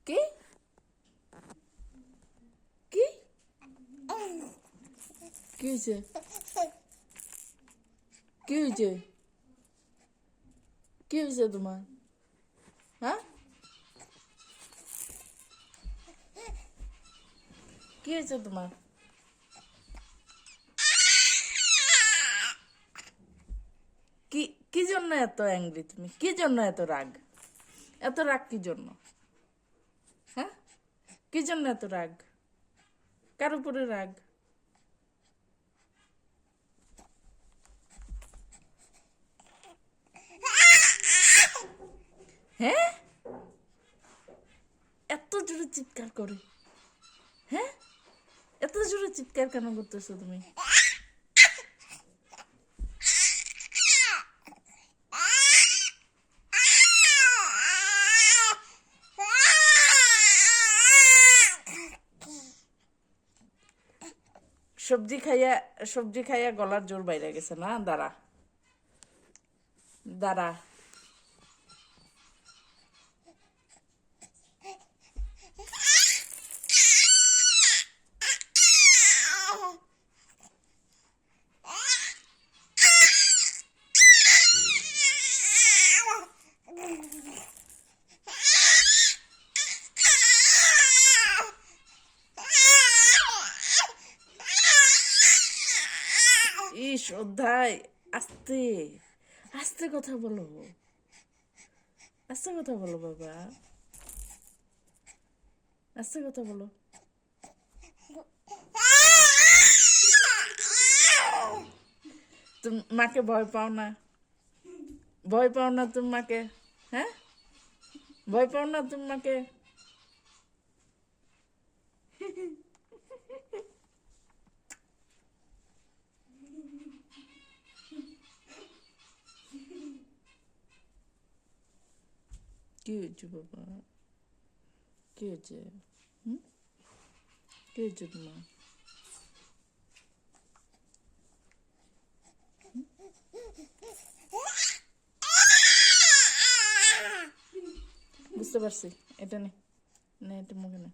কি কি কি হয়েছে? কি হয়েছে? কি হয়েছে তোমার? হ্যাঁ, কি হয়েছে তোমার? কি কি জন্য এত অ্যাংরি তুমি? কি জন্য এত রাগ? এত রাগ কি জন্য? হ্যাঁ, কি জন্য এত রাগ? কার উপরে রাগ? হ্যাঁ, এত জোরে চিৎকার করে? হ্যাঁ, এত জোরে চিৎকার কেন করতেছো তুমি? সবজি খাইয়া সবজি খাইয়া গলার জোর বাইরে গেছে না? দাঁড়া দাঁড়া। ইস অধ্যায়, আস্তে আস্তে কথা বলো, আস্তে কথা বলো বাবা, আস্তে কথা বলো। তুমি মাকে ভয় পাও না? ভয় পাও না তুমি মাকে? হ্যাঁ, ভয় পাও না তুমি মাকে? কি হয়েছে বাবা? কি হয়েছে? হুম, কি হয়েছে তোমার? বুঝতে পারছি, এটা নে, না এটা মুখে না।